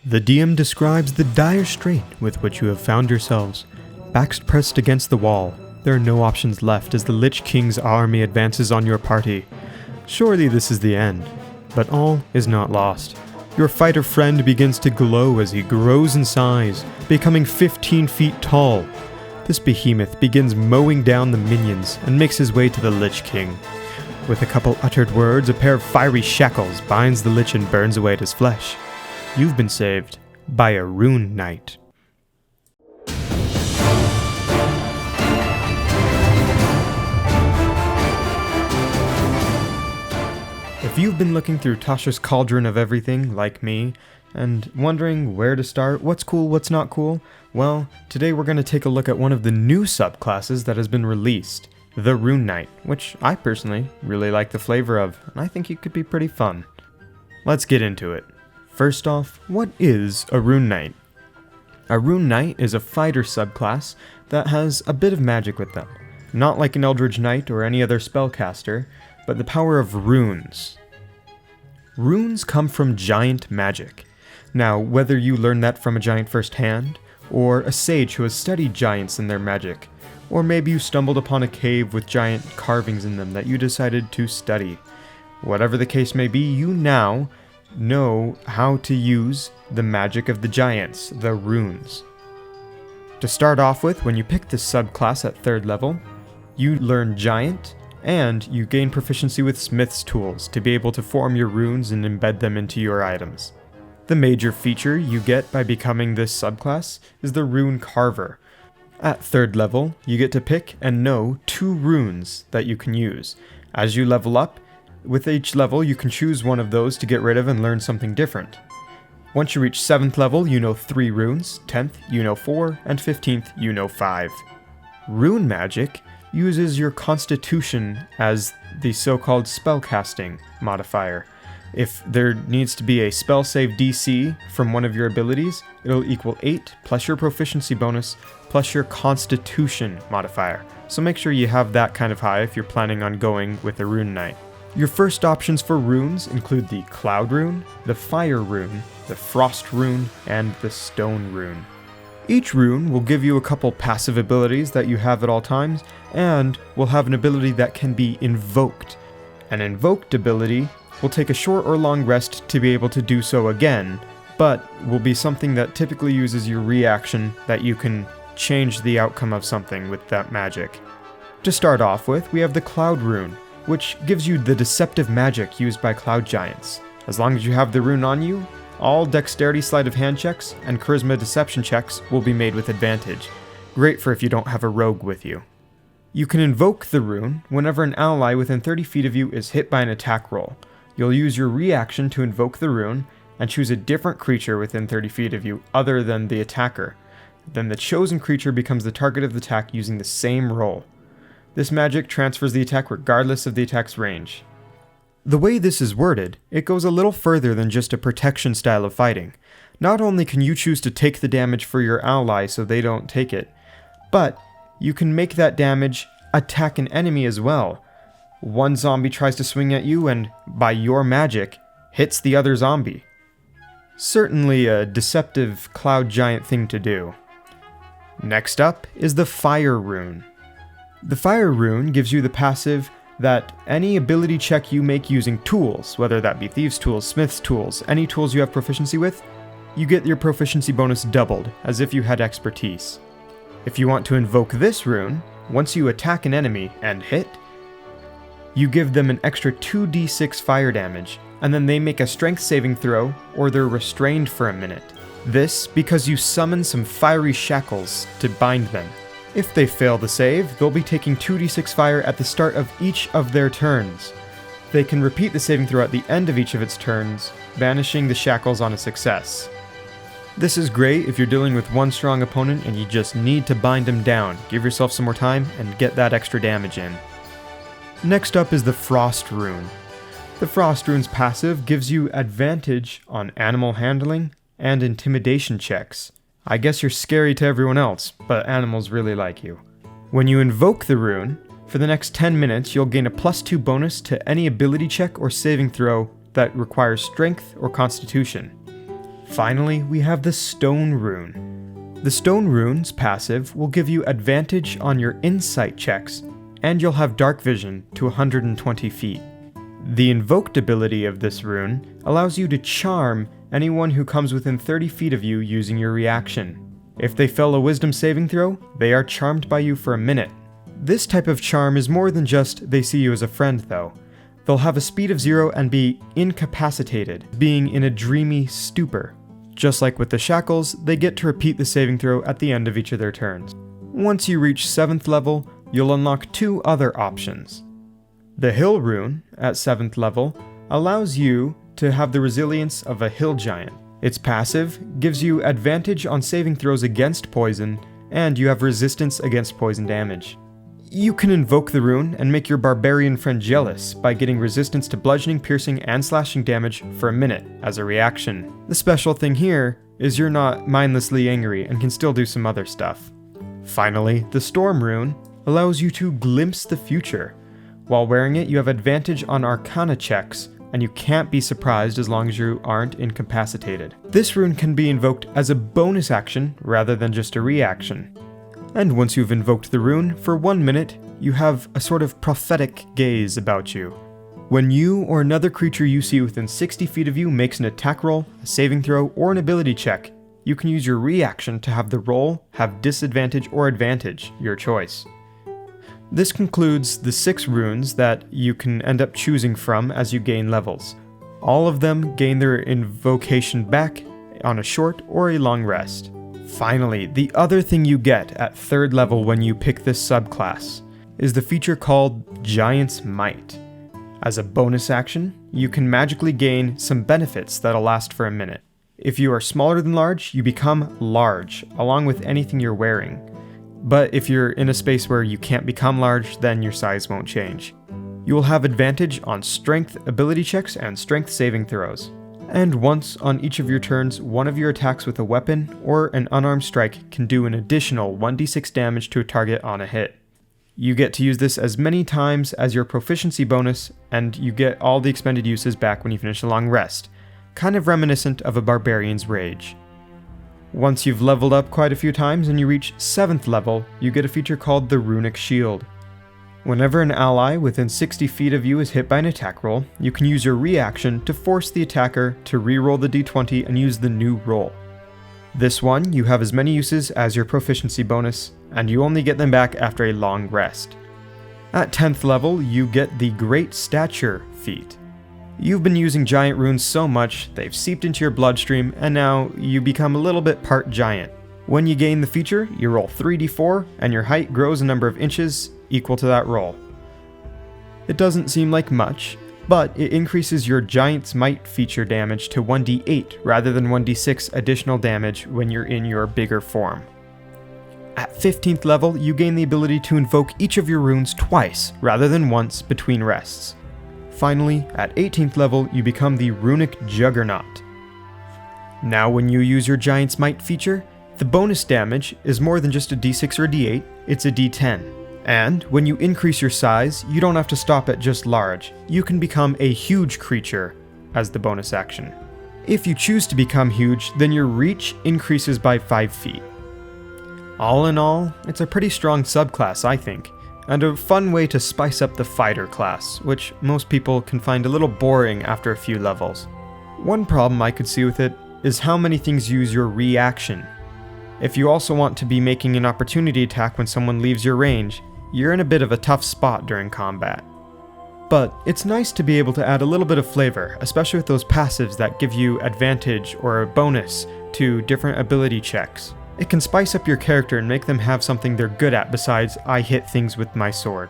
The DM describes the dire strait with which you have found yourselves. Backs pressed against the wall, there are no options left as the Lich King's army advances on your party. Surely this is the end, but all is not lost. Your fighter friend begins to glow as he grows in size, becoming 15 feet tall. This behemoth begins mowing down the minions and makes his way to the Lich King. With a couple uttered words, a pair of fiery shackles binds the Lich and burns away at his flesh. You've been saved by a Rune Knight. If you've been looking through TASHA'S Cauldron of everything, like me, and wondering where to start, what's cool, what's not cool, well, today we're going to take a look at one of the new subclasses that has been released, the Rune Knight, which I personally really like the flavor of, and I think it could be pretty fun. Let's get into it. First off, what is a Rune Knight? A Rune Knight is a fighter subclass that has a bit of magic with them. Not like an eldritch knight or any other spellcaster, but the power of runes. Runes come from giant magic. Now, whether you learn that from a giant firsthand, or a sage who has studied giants and their magic, or maybe you stumbled upon a cave with giant carvings in them that you decided to study. Whatever the case may be, you now know how to use the magic of the giants, the runes. To start off with, when you pick this subclass at 3rd level, you learn giant, and you gain proficiency with smith's tools to be able to form your runes and embed them into your items. The major feature you get by becoming this subclass is the rune carver. At 3rd level, you get to pick and know 2 runes that you can use. As you level up, with each level you can choose one of those to get rid of and learn something different. Once you reach 7th level, you know 3 runes, 10th you know 4, and 15th you know 5. Rune magic uses your constitution as the so-called spellcasting modifier. If there needs to be a spell save DC from one of your abilities, it'll equal 8 plus your proficiency bonus plus your constitution modifier. So make sure you have that kind of high if you're planning on going with a Rune Knight. Your first options for runes include the Cloud Rune, the Fire Rune, the Frost Rune, and the Stone Rune. Each rune will give you a couple passive abilities that you have at all times, and will have an ability that can be invoked. An invoked ability will take a short or long rest to be able to do so again, but will be something that typically uses your reaction that you can change the outcome of something with that magic. To start off with, we have the Cloud Rune, which gives you the deceptive magic used by cloud giants. As long as you have the rune on you, all dexterity sleight of hand checks and charisma deception checks will be made with advantage. Great for if you don't have a rogue with you. You can invoke the rune whenever an ally within 30 feet of you is hit by an attack roll. You'll use your reaction to invoke the rune and choose a different creature within 30 feet of you other than the attacker. Then the chosen creature becomes the target of the attack using the same roll. This magic transfers the attack regardless of the attack's range. The way this is worded, it goes a little further than just a protection style of fighting. Not only can you choose to take the damage for your ally so they don't take it, but you can make that damage attack an enemy as well. One zombie tries to swing at you and, by your magic, hits the other zombie. Certainly a deceptive cloud giant thing to do. Next up is the Fire Rune. The Fire Rune gives you the passive that any ability check you make using tools, whether that be thieves' tools, smith's tools, any tools you have proficiency with, you get your proficiency bonus doubled, as if you had expertise. If you want to invoke this rune, once you attack an enemy and hit, you give them an extra 2d6 fire damage, and then they make a strength saving throw, or they're restrained for a minute. This because you summon some fiery shackles to bind them. If they fail the save, they'll be taking 2d6 fire at the start of each of their turns. They can repeat the saving throw at the end of each of its turns, banishing the shackles on a success. This is great if you're dealing with one strong opponent and you just need to bind them down. Give yourself some more time and get that extra damage in. Next up is the Frost Rune. The Frost Rune's passive gives you advantage on animal handling and intimidation checks. I guess you're scary to everyone else, but animals really like you. When you invoke the rune, for the next 10 minutes you'll gain a +2 bonus to any ability check or saving throw that requires strength or constitution. Finally, we have the Stone Rune. The Stone Rune's passive will give you advantage on your insight checks, and you'll have dark vision to 120 feet. The invoked ability of this rune allows you to charm anyone who comes within 30 feet of you using your reaction. If they fail a wisdom saving throw, they are charmed by you for a minute. This type of charm is more than just they see you as a friend though. They'll have a speed of 0 and be incapacitated, being in a dreamy stupor. Just like with the shackles, they get to repeat the saving throw at the end of each of their turns. Once you reach 7th level, you'll unlock 2 other options. The Hill Rune, at 7th level, allows you to have the resilience of a hill giant. Its passive gives you advantage on saving throws against poison, and you have resistance against poison damage. You can invoke the rune and make your barbarian friend jealous by getting resistance to bludgeoning, piercing, and slashing damage for a minute as a reaction. The special thing here is you're not mindlessly angry and can still do some other stuff. Finally, the Storm Rune allows you to glimpse the future. While wearing it, you have advantage on Arcana checks, and you can't be surprised as long as you aren't incapacitated. This rune can be invoked as a bonus action rather than just a reaction. And once you've invoked the rune, for 1 minute, you have a sort of prophetic gaze about you. When you or another creature you see within 60 feet of you makes an attack roll, a saving throw, or an ability check, you can use your reaction to have the roll have disadvantage or advantage, your choice. This concludes the 6 runes that you can end up choosing from as you gain levels. All of them gain their invocation back on a short or a long rest. Finally, the other thing you get at 3rd level when you pick this subclass is the feature called Giant's Might. As a bonus action, you can magically gain some benefits that'll last for a minute. If you are smaller than large, you become large, along with anything you're wearing. But if you're in a space where you can't become large, then your size won't change. You will have advantage on strength ability checks and strength saving throws. And once on each of your turns, one of your attacks with a weapon or an unarmed strike can do an additional 1d6 damage to a target on a hit. You get to use this as many times as your proficiency bonus, and you get all the expended uses back when you finish a long rest, kind of reminiscent of a barbarian's rage. Once you've leveled up quite a few times and you reach 7th level, you get a feature called the Runic Shield. Whenever an ally within 60 feet of you is hit by an attack roll, you can use your reaction to force the attacker to re-roll the d20 and use the new roll. This one, you have as many uses as your proficiency bonus, and you only get them back after a long rest. At 10th level, you get the Great Stature feat. You've been using giant runes so much, they've seeped into your bloodstream, and now you become a little bit part giant. When you gain the feature, you roll 3d4, and your height grows a number of inches equal to that roll. It doesn't seem like much, but it increases your Giant's Might feature damage to 1d8 rather than 1d6 additional damage when you're in your bigger form. At 15th level, you gain the ability to invoke each of your runes twice rather than once between rests. Finally, at 18th level, you become the Runic Juggernaut. Now when you use your Giant's Might feature, the bonus damage is more than just a d6 or a d8, it's a d10. And when you increase your size, you don't have to stop at just large. You can become a huge creature as the bonus action. If you choose to become huge, then your reach increases by 5 feet. All in all, it's a pretty strong subclass, I think, and a fun way to spice up the fighter class, which most people can find a little boring after a few levels. One problem I could see with it is how many things use your reaction. If you also want to be making an opportunity attack when someone leaves your range, you're in a bit of a tough spot during combat. But it's nice to be able to add a little bit of flavor, especially with those passives that give you advantage or a bonus to different ability checks. It can spice up your character and make them have something they're good at besides I hit things with my sword.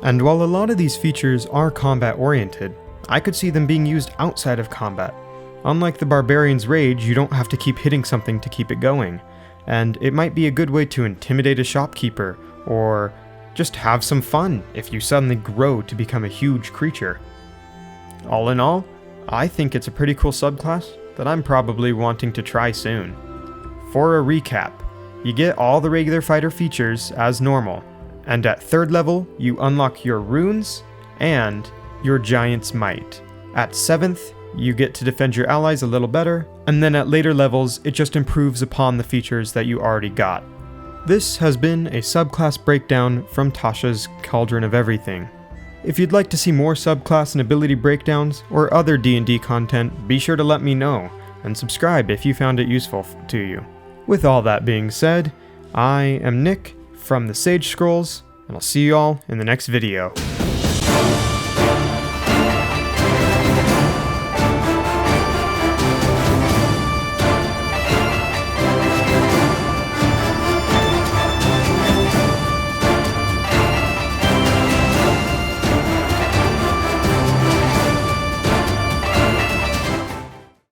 And while a lot of these features are combat oriented, I could see them being used outside of combat. Unlike the Barbarian's Rage, you don't have to keep hitting something to keep it going, and it might be a good way to intimidate a shopkeeper, or just have some fun if you suddenly grow to become a huge creature. All in all, I think it's a pretty cool subclass that I'm probably wanting to try soon. For a recap, you get all the regular fighter features as normal, and at 3rd level, you unlock your runes and your Giant's Might. At 7th, you get to defend your allies a little better, and then at later levels it just improves upon the features that you already got. This has been a subclass breakdown from TASHA'S Cauldron of Everything. If you'd like to see more subclass and ability breakdowns, or other D&D content, be sure to let me know, and subscribe if you found it useful to you. With all that being said, I am Nick from the Sage Scrolls, and I'll see you all in the next video.